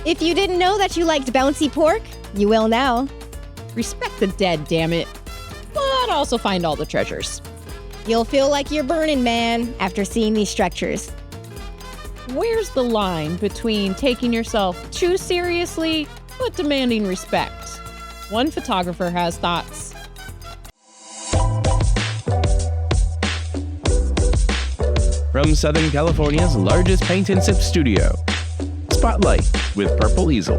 If you didn't know that you liked bouncy pork, you will now. Respect the dead, damn it. But also find all the treasures. You'll feel like you're burning, man, after seeing these structures. Where's the line between taking yourself too seriously but demanding respect? One photographer has thoughts. From Southern California's largest paint and sip studio, Spotlight with Purple Easel.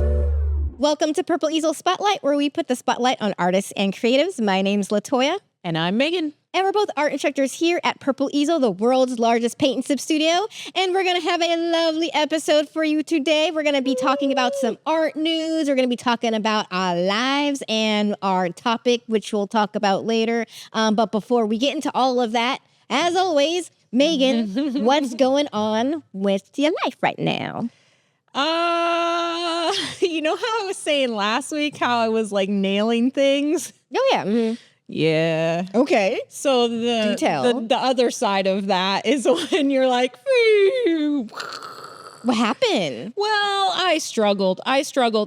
Welcome to Purple Easel Spotlight, where we put the spotlight on artists and creatives. My name's Latoya. And I'm Megan. And we're both art instructors here at Purple Easel, the world's largest paint and sip studio. And we're going to have a lovely episode for you today. We're going to be talking about some art news. We're going to be talking about our lives and our topic, which we'll talk about later. But before we get into all of that, as always, Megan, what's going on with your life right now? You know how I was saying last week how I was like nailing things? Oh, yeah. Mm-hmm. Yeah. Okay. So the other side of that is when you're like, what happened? Well, I struggled.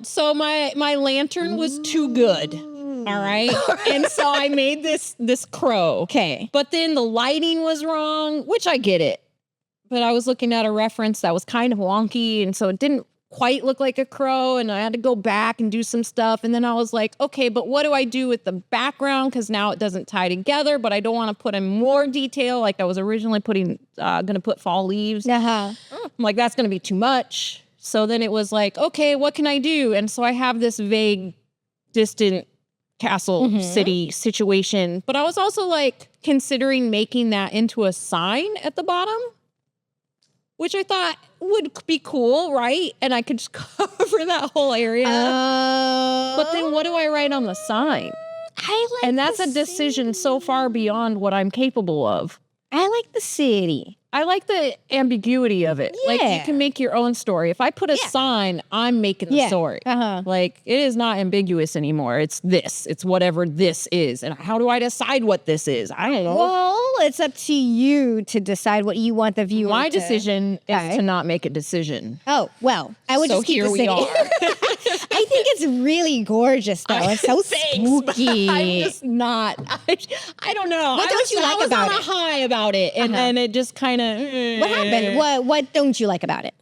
So my lantern was too good. All right. And so I made this crow. Okay. But then the lighting was wrong, which I get it. But I was looking at a reference that was kind of wonky. And so it didn't quite look like a crow. And I had to go back and do some stuff. And then I was like, okay, but what do I do with the background? Because now it doesn't tie together, but I don't want to put in more detail. Like I was originally going to put fall leaves. Uh-huh. I'm like, that's going to be too much. So then it was like, okay, what can I do? And so I have this vague, distant castle city situation. But I was also like considering making that into a sign at the bottom, which I thought would be cool, right? And I could just cover that whole area. But then what do I write on the sign? And that's a decision so far beyond what I'm capable of. I like the city. I like the ambiguity of it. Yeah. Like you can make your own story. If I put a sign, I'm making the story. Like it is not ambiguous anymore. It's this. It's whatever this is. And how do I decide what this is? I don't know. Well, it's up to you to decide what you want the viewer My decision is to not make a decision. Oh, well, I would just keep here the we city. are. I think it's really gorgeous, though. It's so spooky. I'm just not. I don't know. What don't you like about it? I was on a high about it, and then it just kind of. What happened? What don't you like about it?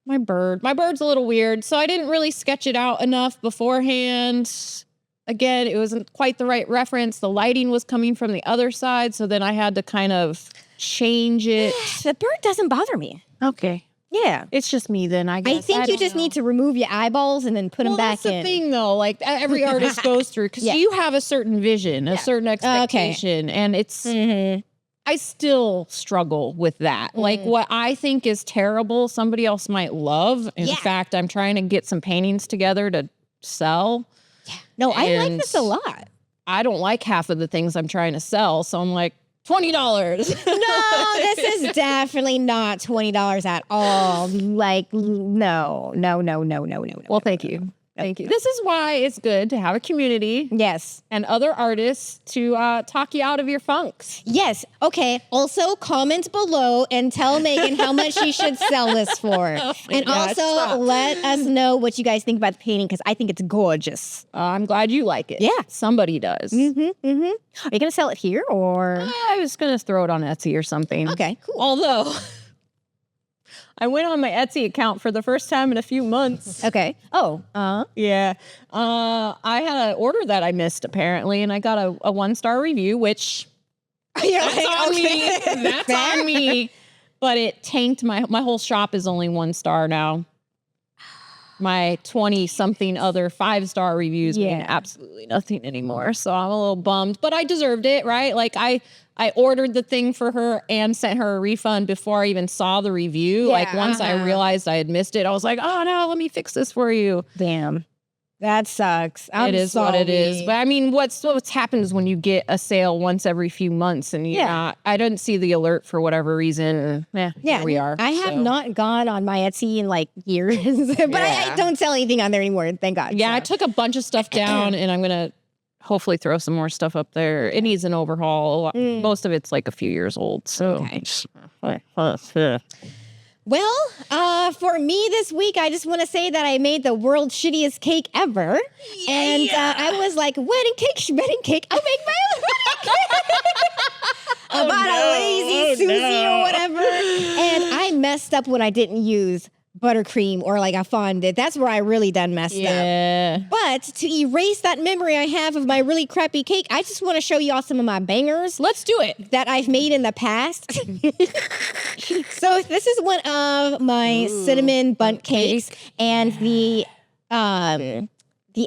My bird's a little weird, so I didn't really sketch it out enough beforehand. Again, it wasn't quite the right reference. The lighting was coming from the other side, so then I had to kind of change it. The bird doesn't bother me. Okay. Yeah. It's just me then, I guess. I think you just need to remove your eyeballs and then put them back in. That's the thing, though. Like, every artist goes through, because you have a certain vision, a certain expectation, and it's... I still struggle with that. Like what I think is terrible, somebody else might love. In fact, I'm trying to get some paintings together to sell. Yeah. No, I like this a lot. I don't like half of the things I'm trying to sell. So I'm like, $20. No, this is definitely not $20 at all. Like, no. Well, thank you. Thank you. This is why it's good to have a community. Yes. And other artists to talk you out of your funks. Yes. Okay. Also, comment below and tell Megan how much she should sell this for. And also, let us know what you guys think about the painting, because I think it's gorgeous. I'm glad you like it. Yeah. Somebody does. Are you going to sell it here, or? I was going to throw it on Etsy or something. Okay, cool. Although... I went on my Etsy account for the first time in a few months. Okay. Oh. Yeah. I had an order that I missed, apparently, and I got a 1-star review, which that's on me. That's on me. But it tanked my whole shop is only 1 star now. My 20-something other 5-star reviews mean absolutely nothing anymore. So I'm a little bummed, but I deserved it, right? Like I ordered the thing for her and sent her a refund before I even saw the review. Yeah, like once I realized I had missed it, I was like, oh no, let me fix this for you. Damn. That sucks. It is what it is. But I mean, what's happens when you get a sale once every few months and I didn't see the alert for whatever reason. Here we are. I have not gone on my Etsy in like years, but I don't sell anything on there anymore. Thank God. Yeah, I took a bunch of stuff down and I'm going to hopefully throw some more stuff up there. It needs an overhaul. Most of it's like a few years old. So. Okay. Well, for me this week, I just want to say that I made the world's shittiest cake ever. And I was like, wedding cake. I'll make my own wedding cake. About a lazy Susie or whatever. And I messed up when I didn't use buttercream or like a fondant. That's where I really done messed up. But to erase that memory I have of my really crappy cake, I just want to show y'all some of my bangers. Let's do it. That I've made in the past. So this is one of my cinnamon bundt cakes, and the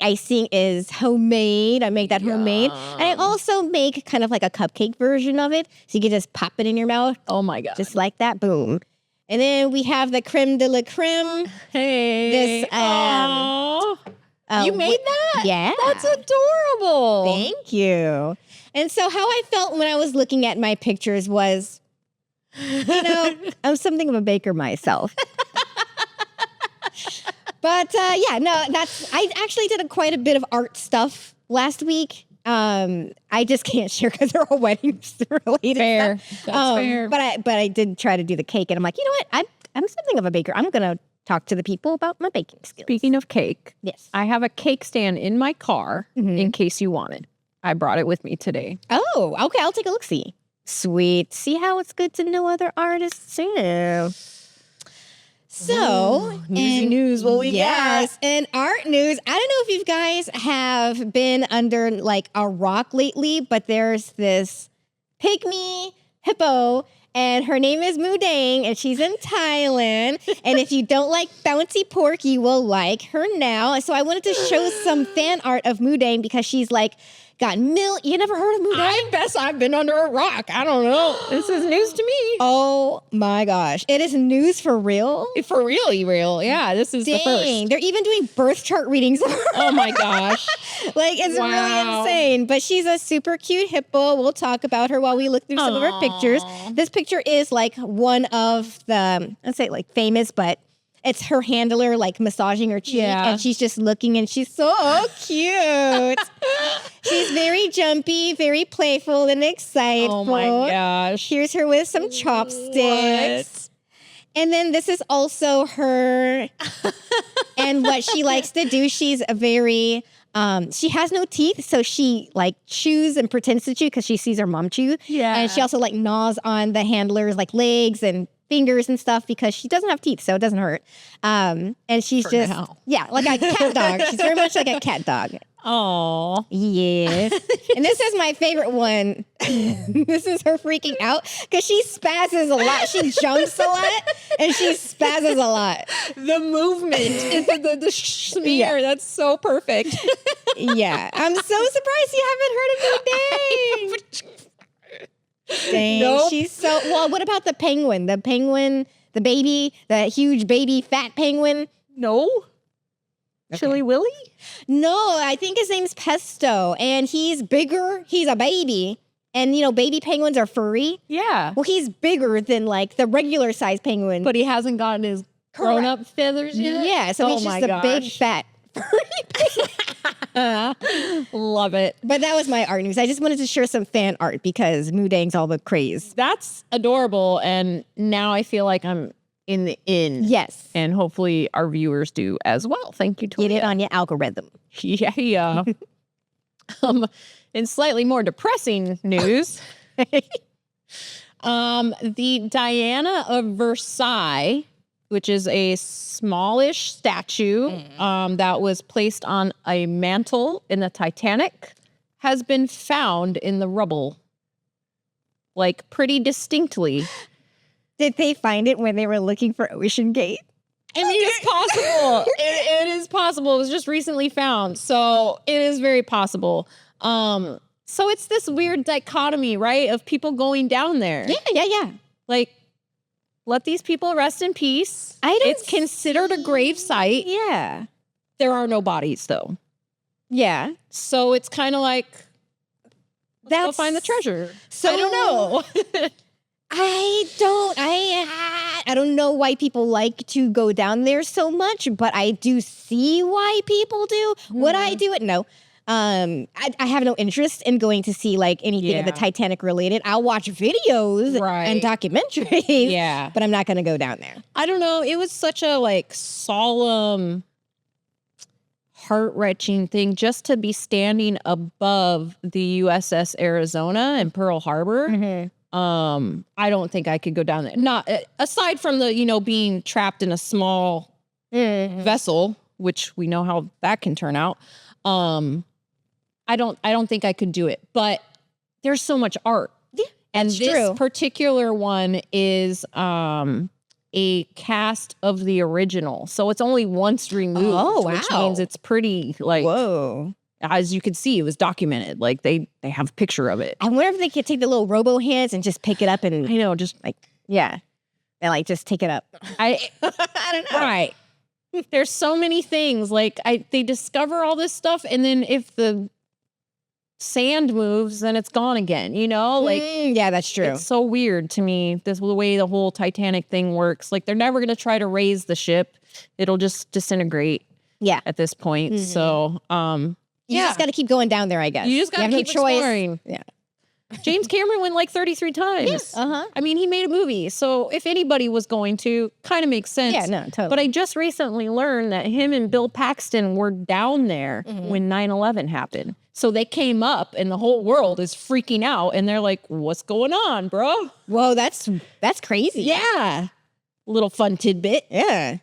icing is homemade. I make that homemade. And I also make kind of like a cupcake version of it. So you can just pop it in your mouth. Oh my God. Just like that. Boom. And then we have the creme de la creme. Hey. This, you made that? Yeah. That's adorable. Thank you. And so how I felt when I was looking at my pictures was, I'm something of a baker myself. But I actually did quite a bit of art stuff last week. I just can't share because they're all weddings related. Fair. Stuff. That's fair. But I did try to do the cake, and I'm like, you know what? I'm something of a baker. I'm gonna talk to the people about my baking skills. Speaking of cake, yes, I have a cake stand in my car in case you want it. I brought it with me today. Oh, okay. I'll take a look. See, sweet. See how it's good to know other artists too. So, newsy news. What we yes, and art news. I don't know if you guys have been under like a rock lately, but there's this pygmy hippo, and her name is Mudang, and she's in Thailand. And if you don't like bouncy pork, you will like her now. So I wanted to show some fan art of Mudang because she's like got You never heard of Mudang? I guess I've been under a rock. I don't know. This is news to me. Oh my gosh. It is news for real? For really real. Yeah, this is the first. They're even doing birth chart readings. Oh my gosh. Like, it's really insane. But she's a super cute hippo. We'll talk about her while we look through some of her pictures. This picture is like one of the, let's say like famous, but it's her handler like massaging her cheek, and she's just looking, and she's so cute. She's very jumpy, very playful and excited. Oh my gosh. Here's her with some chopsticks. And then this is also her. And what she likes to do, she's a very, she has no teeth, so she like chews and pretends to chew because she sees her mom chew. Yeah. And she also like gnaws on the handler's like legs and fingers and stuff because she doesn't have teeth, so it doesn't hurt. And she's like a cat dog. She's very much like a cat dog. Oh, yes. And this is my favorite one. This is her freaking out because she spazzes a lot. She jumps a lot and she spazzes a lot. The movement, the smear, that's so perfect. Yeah. I'm so surprised you haven't heard of her. Dang. Nope. She's so, well, what about the penguin? The penguin, the baby, the huge baby fat penguin? No. Okay. Chili Willy? No, I think his name's Pesto, and he's bigger. He's a baby. And, baby penguins are furry. Yeah. Well, he's bigger than, like, the regular size penguin. But he hasn't gotten his grown-up feathers yet? Yeah, so he's just a big, fat, furry penguin. Love it. But that was my art news. I just wanted to share some fan art because Mudang's all the craze. That's adorable, and now I feel like I'm in the in. Yes. And hopefully our viewers do as well. Thank you, Toya. Get it on your algorithm. Yeah. In slightly more depressing news, the Diana of Versailles, which is a smallish statue that was placed on a mantle in the Titanic, has been found in the rubble, like pretty distinctly. Did they find it when they were looking for Ocean Gate? I mean, it's possible. It is possible. It was just recently found. So it is very possible. So it's this weird dichotomy, right? Of people going down there. Yeah. Like, let these people rest in peace. It's considered a grave site. Yeah. There are no bodies, though. Yeah. So it's kind of like, let's go find the treasure. So I don't know. I don't know why people like to go down there so much, but I do see why people do. Would I do it? No. I have no interest in going to see like anything of the Yeah. Titanic related. I'll watch videos Right. and documentaries, Yeah. but I'm not going to go down there. I don't know. It was such a like solemn, heart-wrenching thing just to be standing above the USS Arizona and Pearl Harbor. I don't think I could go down there. Not aside from the, being trapped in a small vessel, which we know how that can turn out. I don't think I could do it. But there's so much art. Yeah, and that's this true. particular one is a cast of the original. So it's only once removed, Oh, which wow. means it's pretty like Whoa. as you can see, it was documented. Like they have a picture of it. I wonder if they could take the little robo hands and just pick it up and I know, just like, yeah. And like just take it up. I I don't know. right. There's so many things. Like they discover all this stuff, and then if the sand moves, then it's gone again. Like Yeah, that's true. it's so weird to me. This the way the whole Titanic thing works. Like they're never gonna try to raise the ship. It'll just disintegrate. Yeah. At this point. So You just got to keep going down there, I guess. You just got to have keep no choice. exploring. Yeah. James Cameron went like 33 times. Yes. Uh-huh. I mean, he made a movie. So if anybody was going to, kind of makes sense. Yeah, no, totally. But I just recently learned that him and Bill Paxton were down there when 9/11 happened. So they came up and the whole world is freaking out. And they're like, what's going on, bro? Whoa, that's crazy. Yeah. Little fun tidbit. Yeah.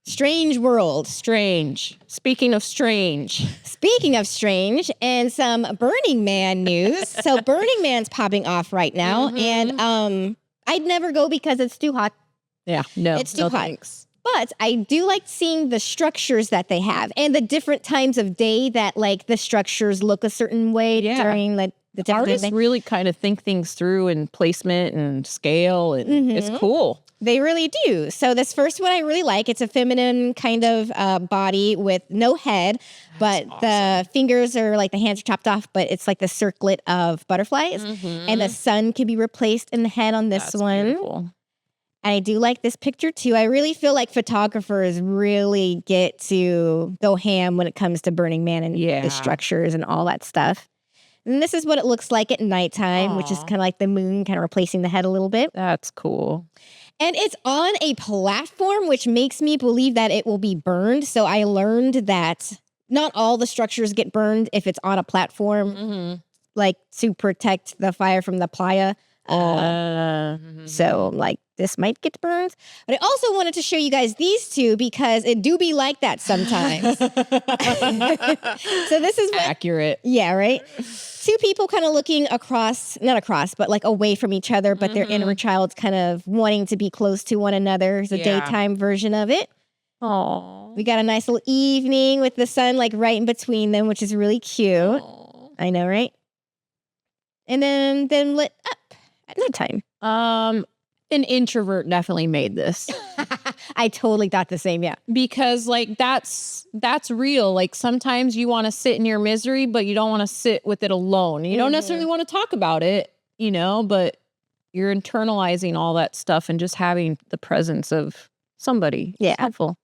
Strange world. Strange. Speaking of strange. Speaking of strange and some Burning Man news. So Burning Man's popping off right now. And I'd never go because it's too hot. Yeah, no. It's too no hot. thanks. But I do like seeing the structures that they have and the different times of day that like the structures look a certain way Yeah. during the different Artists thing. really kind of think things through and placement and scale, and it's cool. They really do. So this first one I really like. It's a feminine kind of body with no head, but the fingers are like the hands are chopped off, but it's like the circlet of butterflies. And the sun can be replaced in the head on this one. Beautiful. I do like this picture too. I really feel like photographers really get to go ham when it comes to Burning Man and Yeah. the structures and all that stuff. And this is what it looks like at nighttime, which is kind of like the moon kind of replacing the head a little bit. That's cool. And it's on a platform, which makes me believe that it will be burned. So I learned that not all the structures get burned if it's on a platform, like to protect the fire from the playa. So like this might get burned. But I also wanted to show you guys these two because it do be like that sometimes. So this is what, Accurate. yeah, right? Two people kind of looking across, not across, but like away from each other, but their inner child's kind of wanting to be close to one another. It's a Yeah. daytime version of it. Oh. We got a nice little evening with the sun like right in between them, which is really cute. I know, right? And then lit up at nighttime. An introvert definitely made this I totally thought the same, yeah. because like that's real. Like sometimes you want to sit in your misery, but you don't want to sit with it alone. You don't necessarily want to talk about it, but you're internalizing all that stuff and just having the presence of somebody. Yeah. It's helpful.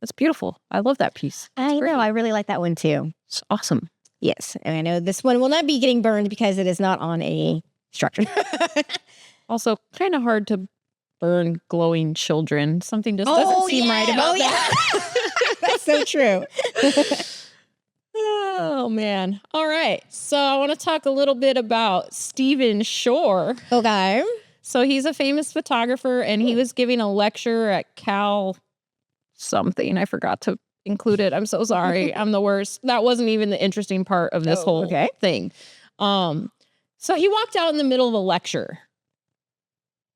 That's beautiful. I love that piece. I know, I really like that one too. It's awesome. Yes, and I know this one will not be getting burned because it is not on a structure. Also, kind of hard to burn glowing children. Something just doesn't seem right about that. That's so true. Oh, man. All right. So I want to talk a little bit about Stephen Shore. Okay. So he's a famous photographer, and he was giving a lecture at Cal something. I forgot to include it. I'm so sorry. I'm the worst. That wasn't even the interesting part of this whole thing. So he walked out in the middle of a lecture.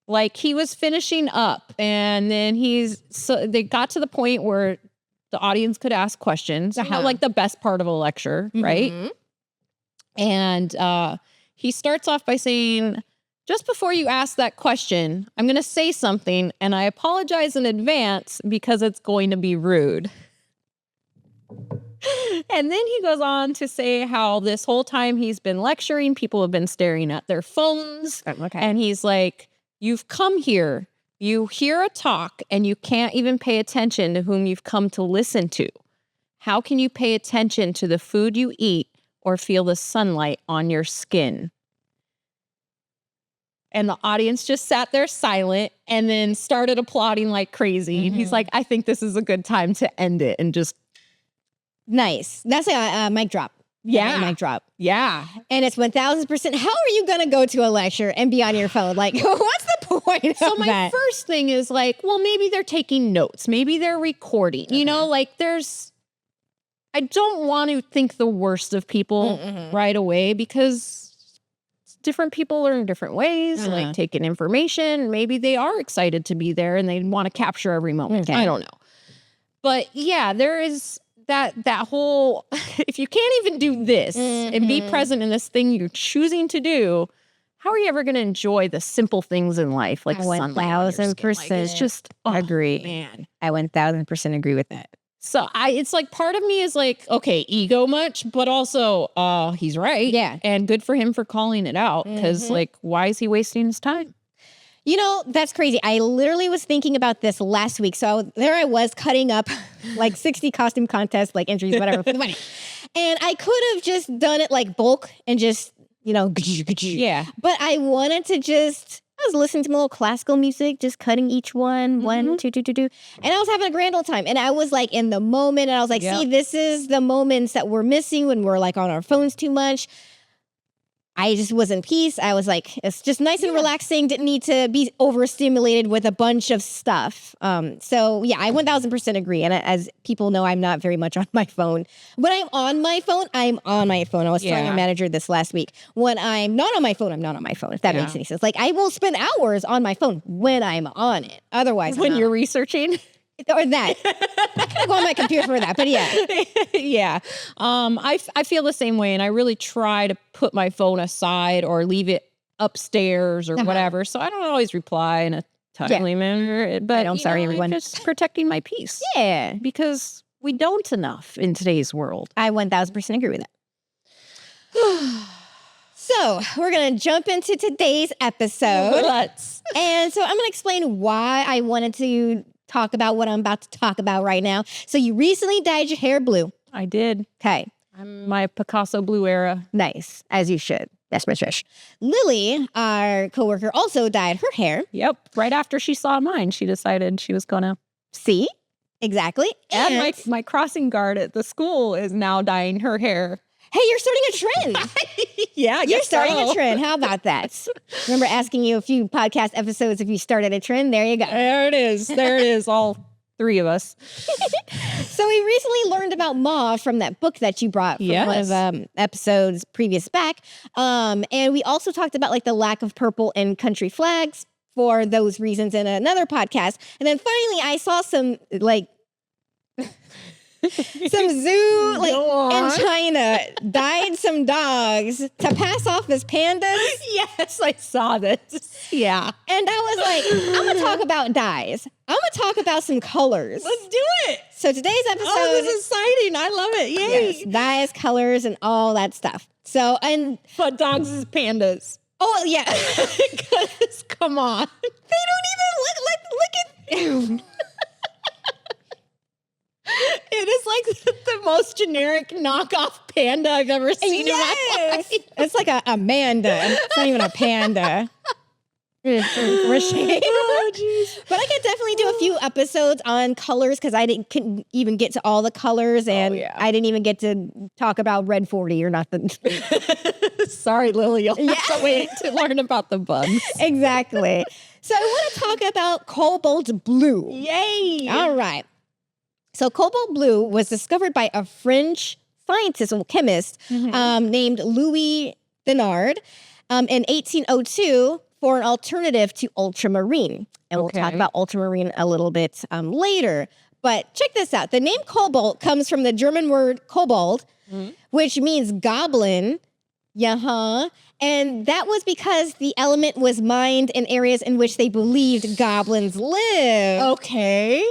Like he was finishing up, and then they got to the point where the audience could ask questions. Like the best part of a lecture, right? And he starts off by saying, just before you ask that question, I'm going to say something, and I apologize in advance because it's going to be rude. And then he goes on to say how this whole time he's been lecturing, people have been staring at their phones. Okay. And he's like, you've come here, you hear a talk, and you can't even pay attention to whom you've come to listen to. How can you pay attention to the food you eat or feel the sunlight on your skin? And the audience just sat there silent and then started applauding like crazy. And he's like, I think this is a good time to end it and just. Nice. That's a mic drop. Yeah. Mic drop. Yeah. And it's 1000%. How are you going to go to a lecture and be on your phone? Like, what's the point So of my that? first thing is like, well, maybe they're taking notes. Maybe they're recording. You know, like I don't want to think the worst of people right away because different people learn different ways, like taking information. Maybe they are excited to be there and they want to capture every moment. I don't know. But yeah, there is that whole, if you can't even do this and be present in this thing you're choosing to do, how are you ever going to enjoy the simple things in life? Like sunlight on your skin? Like, 1000% it's just, agree. Man. I 1000% agree with that. So it's like part of me is like, okay, ego much, but also he's right. Yeah. And good for him for calling it out because like, why is he wasting his time? You know, that's crazy. I literally was thinking about this last week. So there I was cutting up like 60 costume contests, like entries, whatever, for the wedding. And I could have just done it like bulk and just, you know, Yeah. But I wanted to I was listening to my little classical music, just cutting each one, 1, 2, 2, 2, 2. And I was having a grand old time. And I was like in the moment. And I was like, see, this is the moments that we're missing when we're like on our phones too much. I just was in peace. I was like, it's just nice and relaxing. Didn't need to be overstimulated with a bunch of stuff. So yeah, I 1000% agree. And as people know, I'm not very much on my phone. When I'm on my phone, I'm on my phone. I was telling our manager this last week. When I'm not on my phone, I'm not on my phone, if that makes any sense. Like I will spend hours on my phone when I'm on it. Otherwise, when you're researching. Or that. I could go on my computer for that, but yeah. Yeah. I feel the same way. And I really try to put my phone aside or leave it upstairs or whatever. So I don't always reply in a timely manner. But I'm sorry, everyone. I'm just protecting my peace. Yeah. Because we don't enough in today's world. I 1000% agree with that. So we're going to jump into today's episode. Let's. And so I'm going to explain why I wanted to talk about what I'm about to talk about right now. So you recently dyed your hair blue. I did. Okay. I'm my Picasso blue era. Nice. As you should. That's my trish. Lily, our coworker, also dyed her hair. Yep. Right after she saw mine, she decided she was gonna. See? Exactly. And my crossing guard at the school is now dyeing her hair. Hey, you're starting a trend. Yeah, you're starting a trend. How about that? Remember asking you a few podcast episodes if you started a trend? There you go. There it is. There it is. All three of us. So we recently learned about mauve from that book that you brought from one of episodes previous back. And we also talked about like the lack of purple in country flags for those reasons in another podcast. And then finally I saw some like some zoo like in China dyed some dogs to pass off as pandas. Yes, I saw this. Yeah. And I was like, I'm going to talk about dyes. I'm going to talk about some colors. Let's do it. So today's episode. Oh, this is exciting. I love it. Yay. Yes, dyes, colors, and all that stuff. So, and. But dogs is pandas. Oh, yeah. Because, come on. They don't even look at. It is like the most generic knockoff panda I've ever seen in my life. It's like a Amanda. It's not even a panda. Oh, geez. But I could definitely do a few episodes on colors because I couldn't even get to all the colors, and I didn't even get to talk about Red 40 or nothing. Sorry, Lily. You'll have to wait to learn about the bugs. Exactly. So I want to talk about cobalt blue. Yay! All right. So cobalt blue was discovered by a French scientist or chemist named Louis Thenard in 1802 for an alternative to ultramarine. And we'll talk about ultramarine a little bit later. But check this out. The name cobalt comes from the German word kobold, which means goblin. And that was because the element was mined in areas in which they believed goblins live. Okay.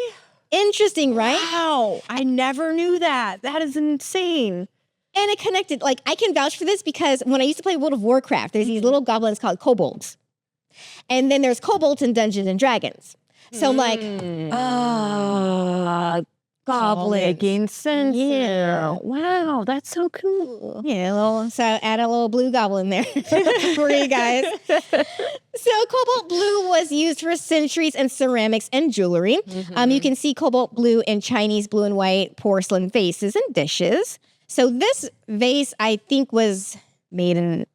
Interesting, right? Wow. I never knew that. That is insane. And it connected. Like, I can vouch for this because when I used to play World of Warcraft, there's these little goblins called kobolds. And then there's kobolds in Dungeons and Dragons. So I'm like, goblins. Making sense. Yeah. Wow, that's so cool. Yeah, so add a little blue goblin there for you guys. So cobalt blue was used for centuries in ceramics and jewelry. You can see cobalt blue in Chinese blue and white porcelain vases and dishes. So this vase, I think, was made in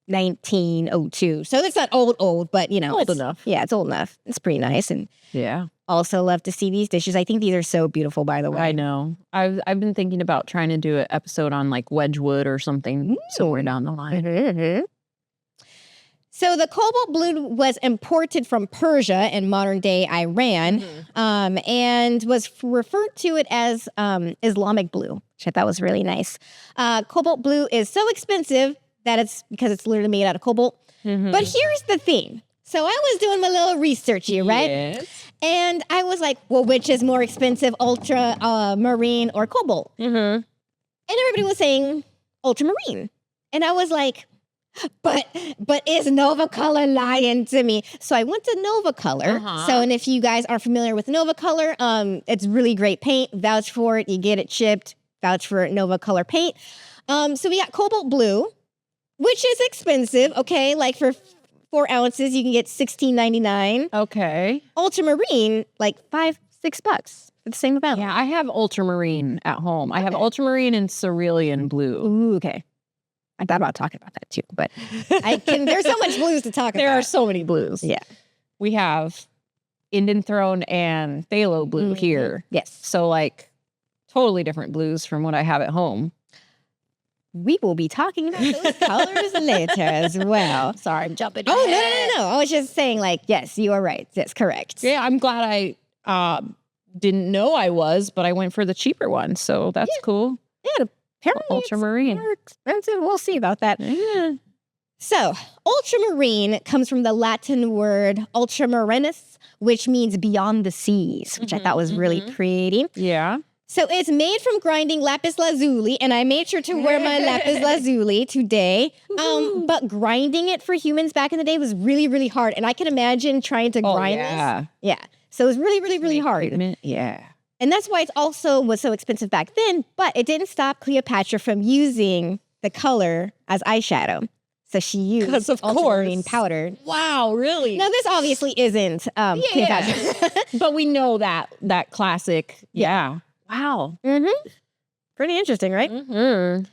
1902. So it's not old, but Old enough. Yeah, it's old enough. It's pretty nice. And Yeah. also love to see these dishes. I think these are so beautiful, by the way. I know. I've been thinking about trying to do an episode on like Wedgwood or something somewhere down the line. So the cobalt blue was imported from Persia in modern-day Iran, and was referred to it as Islamic blue, which I thought was really nice. Cobalt blue is so expensive that it's because it's literally made out of cobalt. But here's the thing. So I was doing my little research here, right? Yes. And I was like, well, which is more expensive, ultramarine or cobalt? And everybody was saying ultramarine. And I was like, but is Nova Color lying to me? So I went to Nova Color. So, and if you guys are familiar with Nova Color, it's really great paint. Vouch for it. You get it shipped. Vouch for Nova Color paint. So we got cobalt blue, which is expensive. Okay, like for 4 ounces, you can get $16.99. Okay. Ultramarine, like $5-6 for the same amount. Yeah, I have ultramarine at home. I have ultramarine and cerulean blue. Ooh, okay. I thought about talking about that too, but there's so much blues to talk about. There are so many blues. Yeah. We have Indian Throne and Phthalo blue here. Yes. So like totally different blues from what I have at home. We will be talking about those colors later as well. Sorry, I'm jumping. Oh, no. I was just saying, like, yes, you are right. That's correct. Yeah, I'm glad I didn't know I was, but I went for the cheaper one. So that's cool. Yeah, apparently Ultramarine. it's more expensive. We'll see about that. Yeah. So, ultramarine comes from the Latin word ultramarinus, which means beyond the seas, which I thought was really pretty. Yeah. So it's made from grinding lapis lazuli, and I made sure to wear my lapis lazuli today. But grinding it for humans back in the day was really, really hard. And I can imagine trying to grind this. Yeah. So it was really, really, really hard. Pigment. Yeah. And that's why it also was so expensive back then. But it didn't stop Cleopatra from using the color as eyeshadow. So she used 'Cause of ultramarine course. powder. Wow, really? Now, this obviously isn't Cleopatra. But we know that classic. Yeah. Wow. Pretty interesting, right? Mm-hmm.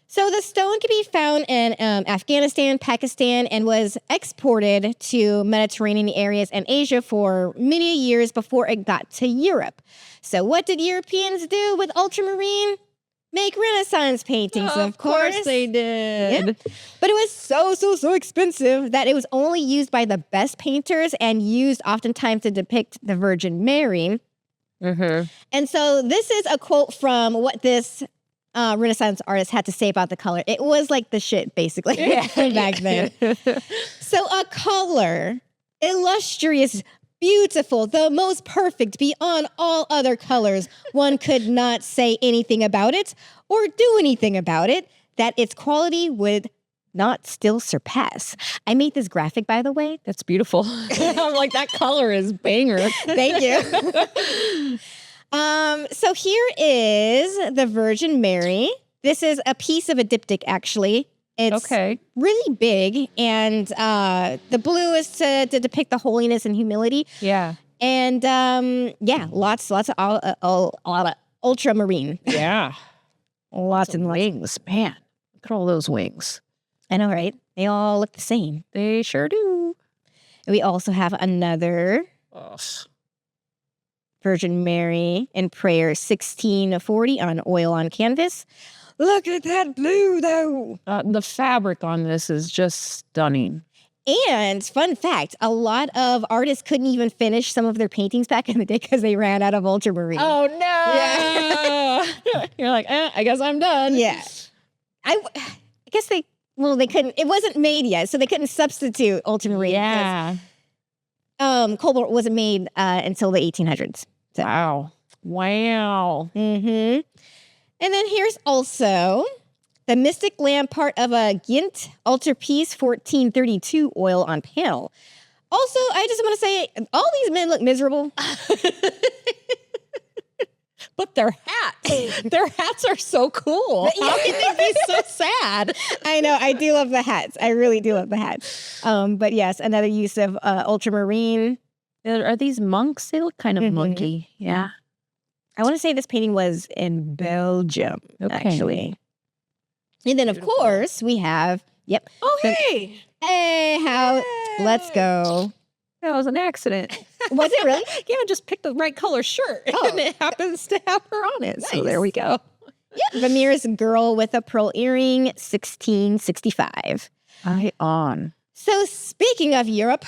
So the stone can be found in Afghanistan, Pakistan, and was exported to Mediterranean areas and Asia for many years before it got to Europe. So what did Europeans do with ultramarine? Make Renaissance paintings, of course. they did. Yeah. But it was so expensive that it was only used by the best painters and used oftentimes to depict the Virgin Mary. And so this is a quote from what this Renaissance artist had to say about the color. It was like the shit, basically, back then. So a color, illustrious, beautiful, the most perfect beyond all other colors. One could not say anything about it or do anything about it that its quality would not still surpass. I made this graphic, by the way. That's beautiful. I'm like, that color is banger. Thank you. So here is the Virgin Mary. This is a piece of a diptych, actually. It's really big, and the blue is to depict the holiness and humility. Yeah. And lots of ultramarine. Yeah. Lots and wings, man. Look at all those wings. I know, right? They all look the same. They sure do. We also have another Virgin Mary in prayer, 1640 on oil on canvas. Look at that blue, though. The fabric on this is just stunning. And fun fact, a lot of artists couldn't even finish some of their paintings back in the day because they ran out of ultramarine. Oh, no. Yeah. You're like, I guess I'm done. Yeah. I guess they couldn't. It wasn't made yet, so they couldn't substitute ultramarine. Yeah. Cobalt wasn't made until the 1800s. So. Wow. And then here's also the mystic lamp part of a Ghent altarpiece 1432 oil on panel. Also, I just want to say, all these men look miserable. But their hats are so cool. How can they be so sad? I know. I do love the hats. I really do love the hats. But yes, another use of ultramarine. Are these monks? They look kind of monkey. Yeah. I want to say this painting was in Belgium, actually. And then, of course, we have, Oh, hey. Let's go. That was an accident. Was it really? Yeah, I just picked the right color shirt. And it happens to have her on it. So Nice. there we go. Vermeer's Girl with a Pearl Earring, 1665. Eye on. So speaking of Europe,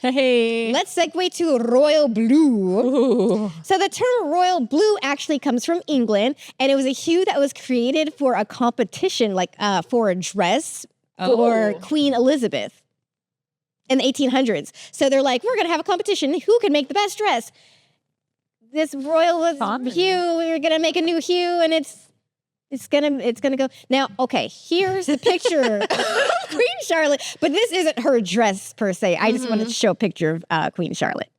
Hey. let's segue to royal blue. Ooh. So the term royal blue actually comes from England, and it was a hue that was created for a competition, like for a dress for Queen Elizabeth in the 1800s. So they're like, we're going to have a competition. Who can make the best dress? This royal hue, we're going to make a new hue, and it's gonna go. Now, okay, here's the picture of Queen Charlotte, but this isn't her dress per se. I just wanted to show a picture of Queen Charlotte.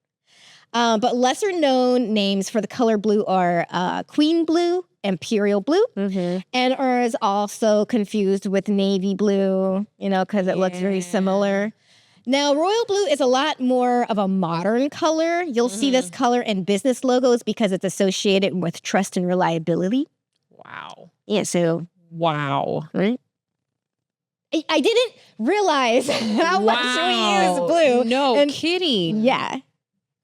But lesser known names for the color blue are Queen Blue, Imperial Blue, and are also confused with Navy Blue, because it looks very similar. Now, royal blue is a lot more of a modern color. You'll see this color in business logos because it's associated with trust and reliability. Wow. Yeah, so Wow. right? I didn't realize how much we use blue. No kidding. Yeah.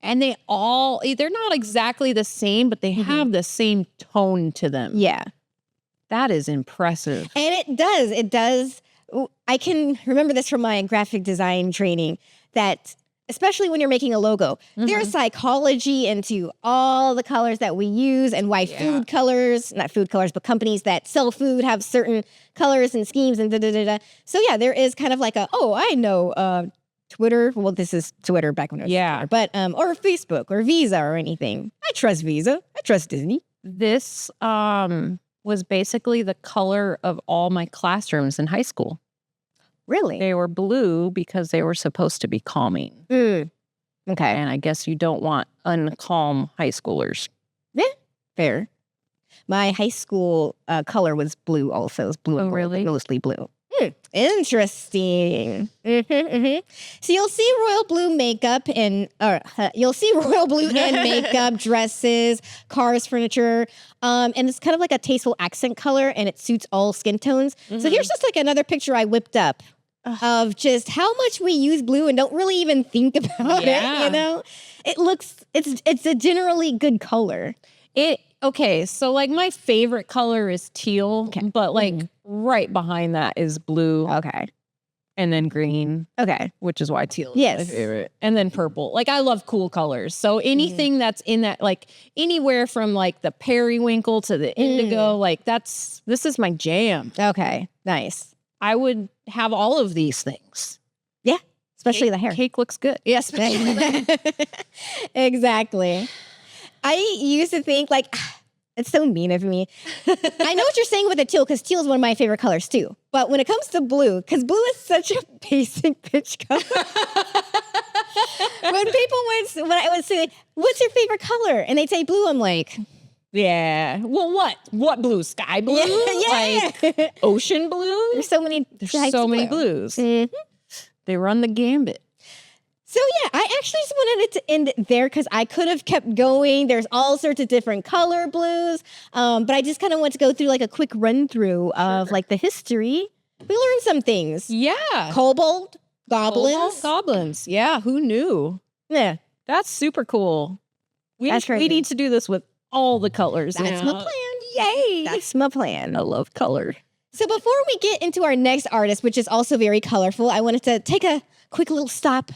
And they're not exactly the same, but they have the same tone to them. Yeah. That is impressive. And it does. I can remember this from my graphic design training that especially when you're making a logo, there's psychology into all the colors that we use and why not food colors, but companies that sell food have certain colors and schemes and da-da-da-da. So yeah, there is kind of like I know Twitter. Well, this is Twitter back when it was Twitter, but or Facebook or Visa or anything. I trust Visa. I trust Disney. This was basically the color of all my classrooms in high school. Really? They were blue because they were supposed to be calming. Okay. And I guess you don't want uncalm high schoolers. Yeah, fair. My high school color was blue also. It was blue and gold, really? Mostly blue. Interesting. So you'll see royal blue makeup and you'll see royal blue in makeup, dresses, cars, furniture. And it's kind of like a tasteful accent color and it suits all skin tones. So here's just like another picture I whipped up of just how much we use blue and don't really even think about it, It's a generally good color. Okay, so like my favorite color is teal, but like right behind that is blue. Okay. And then green. Okay. Which is why teal is my favorite. And then purple. Like I love cool colors. So anything that's in that, like anywhere from like the periwinkle to the indigo, like this is my jam. Okay. Nice. I would have all of these things. Yeah. Especially the hair. Cake looks good. Yes. Exactly. I used to think like, it's so mean of me. I know what you're saying with the teal because teal is one of my favorite colors too. But when it comes to blue, because blue is such a basic bitch color. when I would say, what's your favorite color? And they'd say blue, I'm like, yeah. Well, what? What blue? Sky blue? Yeah. Like ocean blue? There's so many blues. They run the gambit. So yeah, I actually just wanted it to end there because I could have kept going. There's all sorts of different color blues. But I just kind of want to go through like a quick run through of like the history. We learned some things. Yeah. Cobalt, goblins. Goblins. Yeah. Who knew? Yeah. That's super cool. That's crazy. We need to do this with all the colors. That's my plan. Yay. That's my plan. I love color. So before we get into our next artist, which is also very colorful, I wanted to take a quick little stop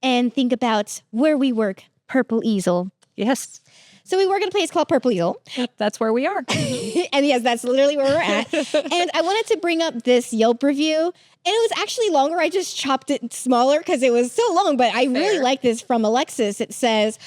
and think about where we work, Purple Easel. Yes. So we work at a place called Purple Easel. That's where we are. And yes, that's literally where we're at. And I wanted to bring up this Yelp review. And it was actually longer. I just chopped it smaller because it was so long. But I really like this from Alexis. It says,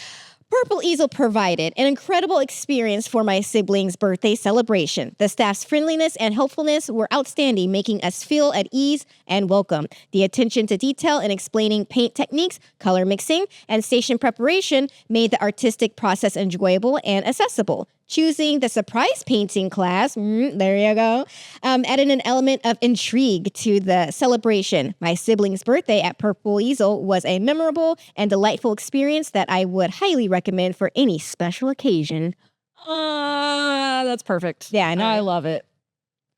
Purple Easel provided an incredible experience for my siblings' birthday celebration. The staff's friendliness and helpfulness were outstanding, making us feel at ease and welcome. The attention to detail in explaining paint techniques, color mixing, and station preparation made the artistic process enjoyable and accessible. Choosing the surprise painting class, there you go, added an element of intrigue to the celebration. My sibling's birthday at Purple Easel was a memorable and delightful experience that I would highly recommend for any special occasion. That's perfect. Yeah, I know. I love it.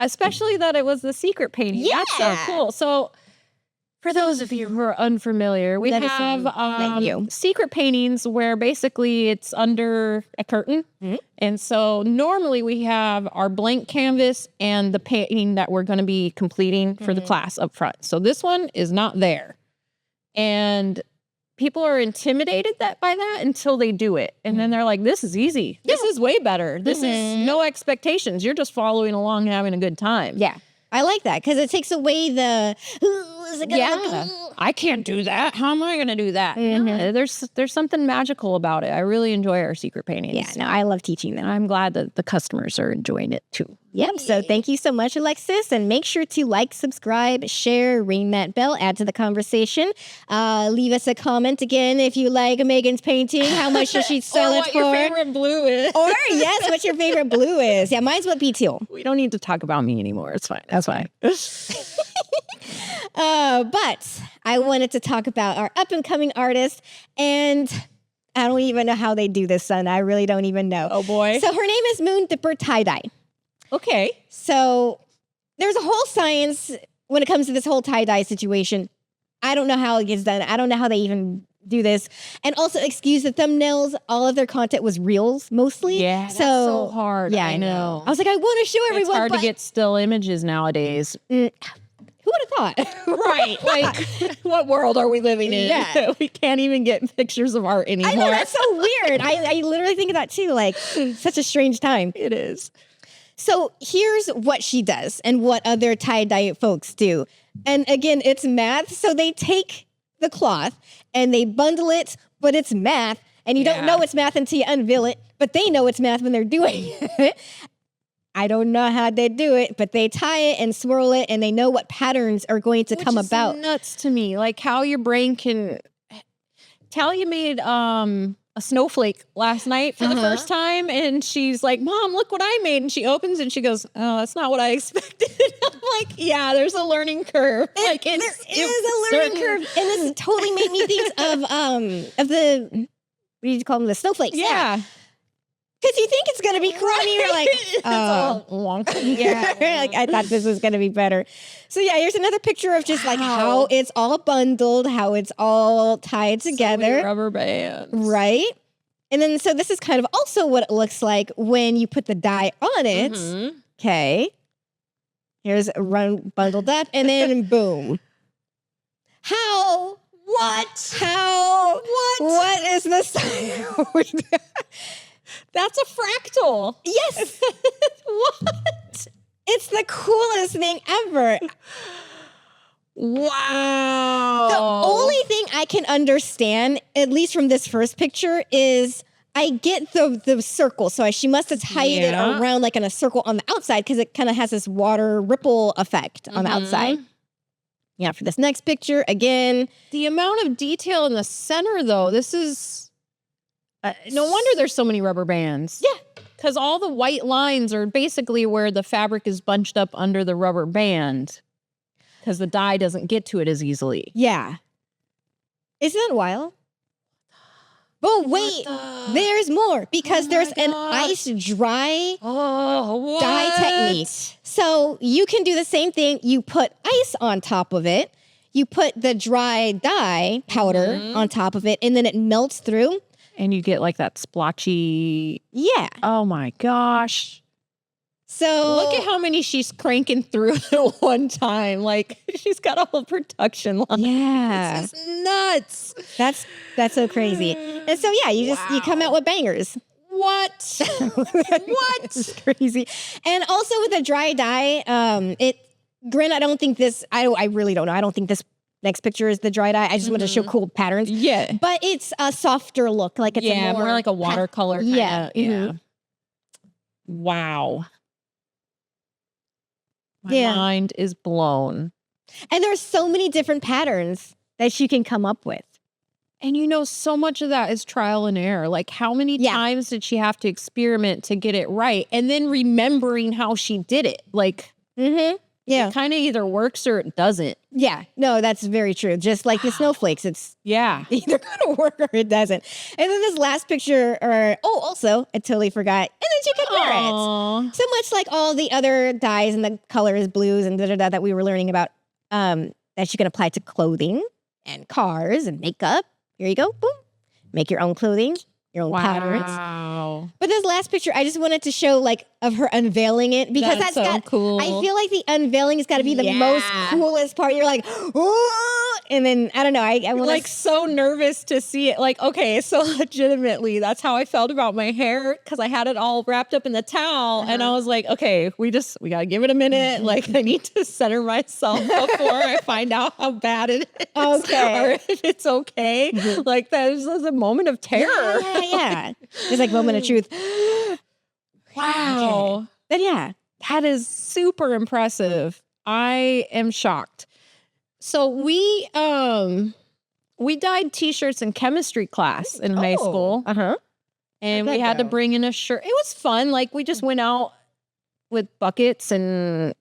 Especially that it was the secret painting. Yeah. That's so cool. So for those of you who are unfamiliar, we Thank have you. secret paintings where basically it's under a curtain. Mhm. And so normally we have our blank canvas and the painting that we're going to be completing for the class up front. So this one is not there. And people are intimidated by that until they do it. And then they're like, this is easy. This is way better. This is no expectations. You're just following along and having a good time. Yeah, I like that because it takes away the, is it gonna look- I can't do that. How am I going to do that? No, there's something magical about it. I really enjoy our secret paintings. Yeah, no, I love teaching them. I'm glad that the customers are enjoying it too. Yep. So thank you so much, Alexis. And make sure to like, subscribe, share, ring that bell, add to the conversation. Leave us a comment again if you like Megan's painting. How much does she sell it for? Your favorite blue is. Or yes, what your favorite blue is. Yeah, mine's what be teal. We don't need to talk about me anymore. It's fine. That's fine. But I wanted to talk about our up and coming artist, and I don't even know how they do this, son. I really don't even know. Oh boy. So her name is Moon Dipper Tie Dye. Okay. So there's a whole science when it comes to this whole tie-dye situation. I don't know how it gets done. I don't know how they even do this. And also, excuse the thumbnails, all of their content was reels mostly. Yeah, that's so hard. Yeah, I know. I was like, I want to show everyone. It's hard to but get still images nowadays. who would have thought? Right. Like, what world are we living in? Yeah. We can't even get pictures of art anymore. I know, that's so weird. I literally think of that too. Like, such a strange time. It is. So here's what she does and what other tie-dye folks do. And again, it's math. So they take the cloth and they bundle it, but it's math. And you don't know it's math until you unveil it, but they know it's math when they're doing it. I don't know how they do it, but they tie it and swirl it and they know what patterns are going to come about. Nuts to me. Like how your brain can tell you made a snowflake last night for the first time, and she's like, Mom, look what I made. And she opens and she goes, oh, that's not what I expected. I'm like, yeah, there's a learning curve. There is a learning curve. And this totally made me think of the, what do you call them? The snowflakes. Yeah. Because you think it's going to be cool, and you're like, It's all wonky. yeah, like I thought this was going to be better. So yeah, here's another picture of just like how it's all bundled, how it's all tied together. So many rubber bands. Right? And then, so this is kind of also what it looks like when you put the dye on it. Okay. Here's bundled up, and then boom. How? What? How? What? What is this? That's a fractal. Yes. What? It's the coolest thing ever. Wow. The only thing I can understand, at least from this first picture, is I get the circle. So she must have tied it around like in a circle on the outside because it kind of has this water ripple effect on the outside. Yeah, for this next picture, again. The amount of detail in the center, though, this is... no wonder there's so many rubber bands. Yeah. Because all the white lines are basically where the fabric is bunched up under the rubber band. Because the dye doesn't get to it as easily. Yeah. Isn't that wild? But wait, there's more. Because there's an ice dry dye technique. So you can do the same thing. You put ice on top of it. You put the dry dye powder on top of it. And then it melts through. And you get like that splotchy. Yeah. Oh my gosh. So look at how many she's cranking through at one time. Like she's got a whole production line. Yeah. This is nuts. That's so crazy. And so yeah, you come out with bangers. What? What? It's crazy. And also with the dry dye, I don't think this, I really don't know. I don't think this next picture is the dry dye. I just want to show cool patterns. Yeah. But it's a softer look. Like it's a more like a watercolor kind of. Yeah. Yeah. Wow. My mind is blown. And there's so many different patterns that you can come up with. And so much of that is trial and error. Like, how many times did she have to experiment to get it right? And then remembering how she did it. Like, Yeah. it kind of either works or it doesn't. Yeah. No, that's very true. Just like the snowflakes, it's Yeah. either going to work or it doesn't. And then this last picture, also, I totally forgot. And then she could wear it. Aw. So much like all the other dyes and the colors, blues and da-da-da that we were learning about, that you can apply to clothing and cars and makeup. Here you go. Boom. Make your own clothing, your own patterns. Wow. But this last picture, I just wanted to show like of her unveiling it because That's that's so got cool. I feel like the unveiling has got to be the most coolest part. You're like, oh, and then I don't know. I want Like so nervous to see it. Like, okay, so legitimately, that's how I felt about my hair because I had it all wrapped up in the towel, and I was like, okay, we gotta give it a minute. Like, I need to center myself before I find out how bad it is, Okay. or if it's okay. Like, that was a moment of terror. Yeah. It's like moment of truth. Wow. But yeah. That is super impressive. I am shocked. So we dyed t-shirts in chemistry class in high school. Uh-huh. And How'd we that had to go? bring in a shirt. It was fun. Like, we just went out with buckets and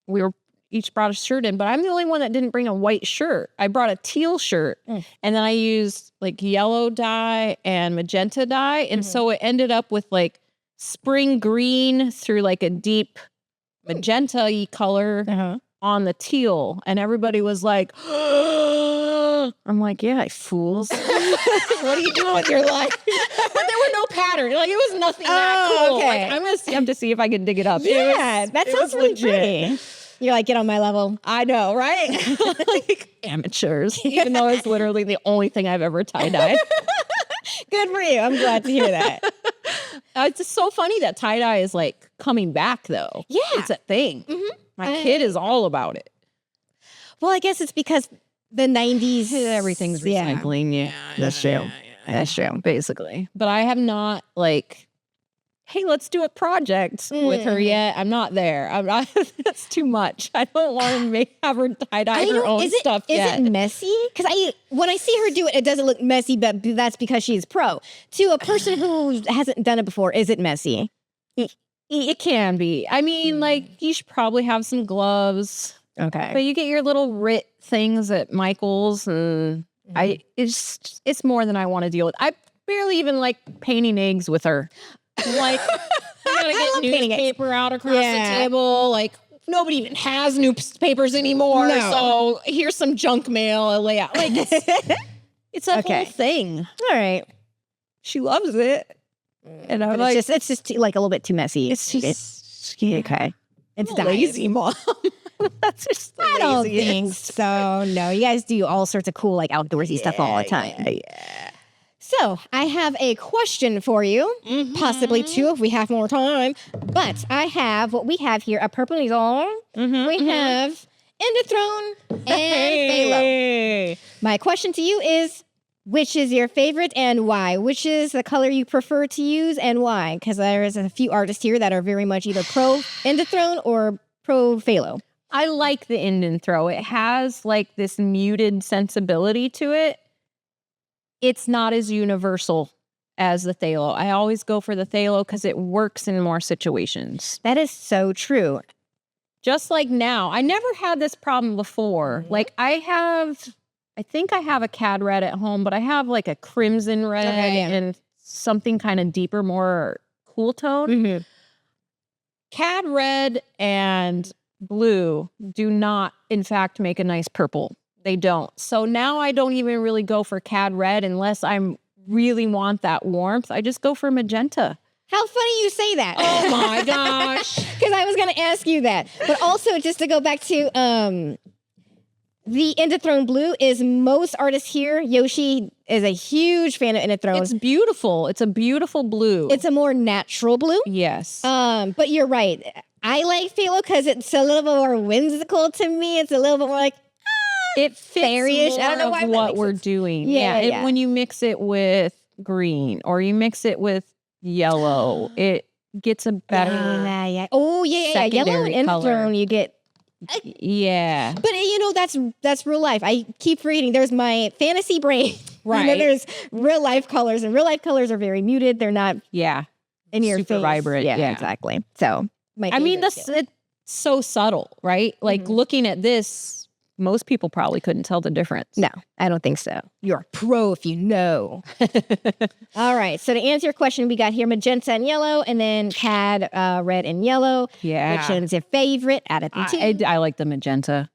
we were each brought a shirt in, but I'm the only one that didn't bring a white shirt. I brought a teal shirt and then I used like yellow dye and magenta dye. And so it ended up with like spring green through like a deep magenta-y color on the teal. And everybody was like, I'm like, yeah, fools. What are you doing with your life? But there were no pattern. Like, it was nothing that cool. okay. Like, I'm going to have to see if I can dig it up. Yeah, that sounds really pretty. You're like, get on my level. I know, right? Like, amateurs. Even though it's literally the only thing I've ever tie-dyed. Good for you. I'm glad to hear that. It's just so funny that tie-dye is like coming back though. Yeah. It's a thing. My kid is all about it. Well, I guess it's because the 90s. Everything's recycling. Yeah. That's true. That's true. Basically. But I have not like, hey, let's do a project with her yet. I'm not there. That's too much. I don't want to have her tie-dye her own stuff yet. Is it messy? Because when I see her do it, it doesn't look messy, but that's because she's pro. To a person who hasn't done it before, is it messy? It can be. I mean, like, you should probably have some gloves. Okay. But you get your little RIT things at Michael's, and it's more than I want to deal with. I barely even like painting eggs with her. Like, I gotta get newspaper out across the table. Like, nobody even has newspapers anymore. No. So here's some junk mail I lay out. Like, it's a whole thing. All right. She loves it. And I'm But like, it's just like a little bit too messy. it's just okay. It's lazy, Mom. That's just I don't think so. No, you guys do all sorts of cool, like outdoorsy stuff all the time. Yeah. So I have a question for you, possibly two if we have more time. But I have what we have here: a Purple Easel. We have Endothrone and Phalo. My question to you is: which is your favorite and why? Which is the color you prefer to use and why? Because there's a few artists here that are very much either pro Endothrone or pro Phalo. I like the end and throw. It has like this muted sensibility to it. It's not as universal as the phthalo. I always go for the phthalo because it works in more situations. That is so true. Just like now, I never had this problem before. Like I think I have a cad red at home, but I have like a crimson red and something kind of deeper, more cool tone. Cad red and blue do not, in fact, make a nice purple. They don't. So now I don't even really go for cad red unless I really want that warmth. I just go for magenta. How funny you say that. Oh my gosh. Because I was going to ask you that. But also, just to go back to the Endothrone blue is most artists here. Yoshi is a huge fan of Endothrone. It's beautiful. It's a beautiful blue. It's a more natural blue. Yes. But you're right. I like Phalo because it's a little bit more whimsical to me. It's a little bit more like, it fits fairy-ish. more I don't know why of that what makes we're sense. doing. Yeah. When you mix it with green or you mix it with yellow, it gets a better Oh, yeah. Yellow and secondary color. Endothrone, you get. Yeah. But, that's real life. I keep reading. There's my fantasy brain. And then there's real life colors, and real life colors are very muted. They're not in your super face. vibrant. Yeah, exactly. So I mean, it's so subtle, right? Like looking at this, most people probably couldn't tell the difference. No, I don't think so. You're a pro if you know. All right. So to answer your question, we got here magenta and yellow, and then cad red and yellow. Yeah. Which one's your favorite out of the two? I like the magenta.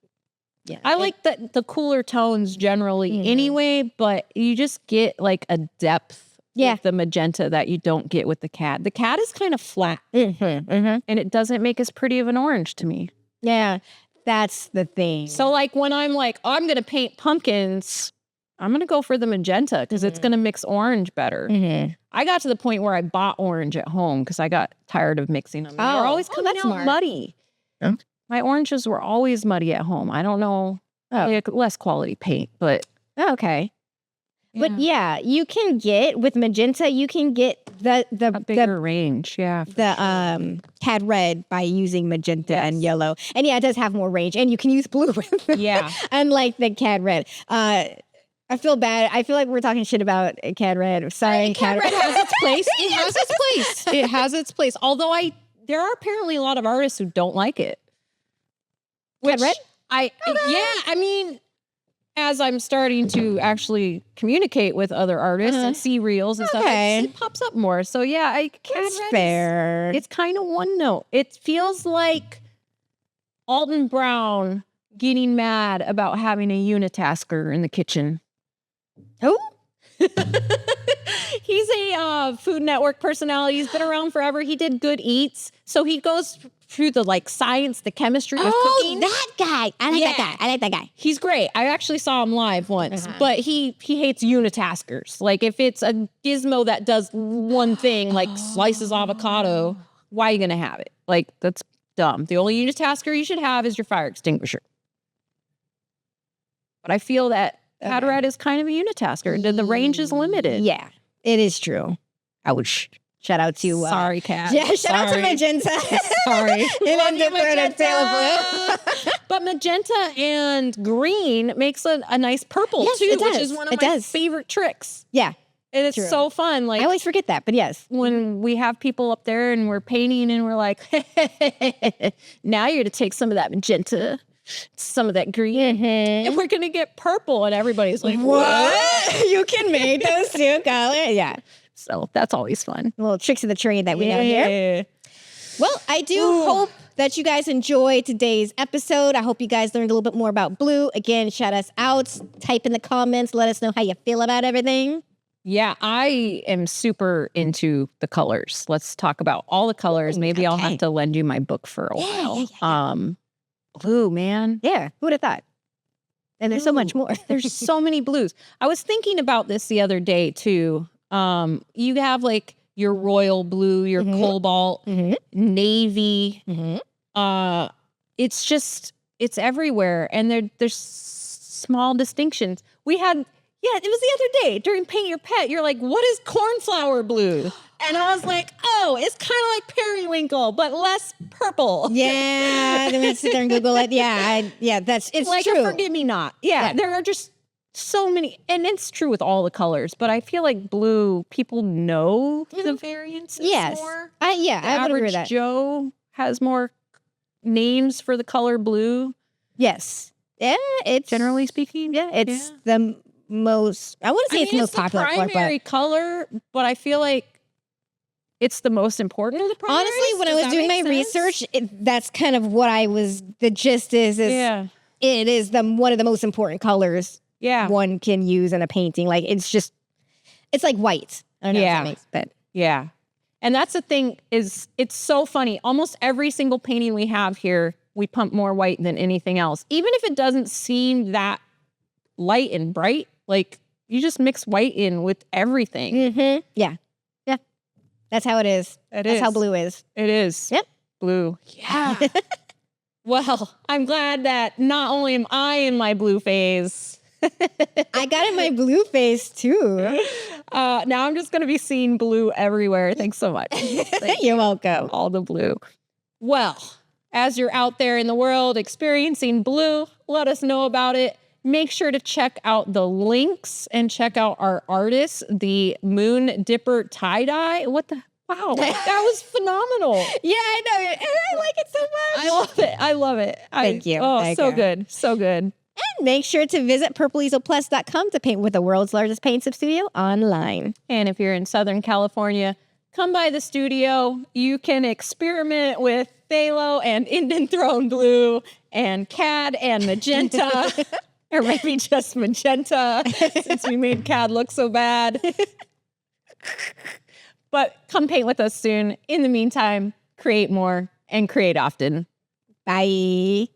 Yeah. I like the cooler tones generally anyway, but you just get like a depth with the magenta that you don't get with the cad. The cad is kind of flat, and it doesn't make as pretty of an orange to me. Yeah, that's the thing. So like when I'm like, oh, I'm going to paint pumpkins, I'm going to go for the magenta because it's going to mix orange better. I got to the point where I bought orange at home because I got tired of mixing them. They were always coming out muddy. Yeah. My oranges were always muddy at home. I don't know. Like less quality paint, but. Okay. But yeah, you can get with magenta, you can get the bigger range. Yeah. cad red by using magenta and yellow. And yeah, it does have more range, and you can use blue with it. Yeah. Unlike the cad red. I feel bad. I feel like we're talking shit about cad red. Sorry, cad red has its place. It has its place. It has its place. Although there are apparently a lot of artists who don't like it. Cad red? I mean, as I'm starting to actually communicate with other artists and see reels and stuff, it pops up more. So yeah, cad That's red fair. It's kind of one note. It feels like Alton Brown getting mad about having a unitasker in the kitchen. Who? He's a Food Network personality. He's been around forever. He did Good Eats. So he goes through the like science, the chemistry of cooking. That guy. I like that guy. He's great. I actually saw him live once, but he hates unitaskers. Like if it's a gizmo that does one thing, like slices avocado, why are you going to have it? Like that's dumb. The only unitasker you should have is your fire extinguisher. But I feel that cad red is kind of a unitasker. The range is limited. Yeah, it is true. Ouch. Shout out to sorry, Kat. Yeah, shout out to magenta. Sorry. Magenta. But magenta and green makes a nice purple too, which is one of my favorite tricks. Yeah. And it's so fun. Like I always forget that, but yes. When we have people up there and we're painting and we're like, now you're going to take some of that magenta, some of that green, and we're going to get purple. And everybody's like, what? You can make those two colors? Yeah. So that's always fun. Little tricks of the trade that we know here. Well, I do hope that you guys enjoyed today's episode. I hope you guys learned a little bit more about blue. Again, shout us out. Type in the comments. Let us know how you feel about everything. Yeah, I am super into the colors. Let's talk about all the colors. Maybe I'll have to lend you my book for a while. Yeah. Blue, man. Yeah, who would have thought? And there's so much more. There's so many blues. I was thinking about this the other day too. You have like your royal blue, your cobalt, navy. It's everywhere. And there's small distinctions. It was the other day during Paint Your Pet. You're like, what is cornflower blue? And I was like, oh, it's kind of like periwinkle, but less purple. Yeah, then we have to sit there and Google it. Yeah, it's like true. A forget-me-not. Yeah, there are just so many, and it's true with all the colors, but I feel like blue, people know the variances more. I would agree with that. Joe has more names for the color blue. Yes. Yeah, it's generally speaking. Yeah, it's the most, I wouldn't say it's the most popular color, primary color, but I feel like it's the most important of the primaries. Honestly, when I was doing my research, that's kind of what the gist is it is one of the most important colors one can use in a painting. Like, it's like white. I don't know if that makes sense. Yeah. And that's the thing it's so funny. Almost every single painting we have here, we pump more white than anything else. Even if it doesn't seem that light and bright, like you just mix white in with everything. Yeah. That's how it is. That's how blue is. It is. Yep. Blue. Yeah. Well, I'm glad that not only am I in my blue phase. I got in my blue phase too. Now I'm just going to be seeing blue everywhere. Thanks so much. You're welcome. All the blue. Well, as you're out there in the world experiencing blue, let us know about it. Make sure to check out the links and check out our artists, the Moon Dipper tie-dye. Wow, that was phenomenal. Yeah, I know. And I like it so much. I love it. Thank you. Oh, Thank so you. good. So good. And make sure to visit purpleeaselplus.com to paint with the world's largest paint sub studio online. And if you're in Southern California, come by the studio. You can experiment with phthalo and Indian Throne Blue and CAD and magenta. Or maybe just magenta, since we made CAD look so bad. But come paint with us soon. In the meantime, create more and create often. Bye.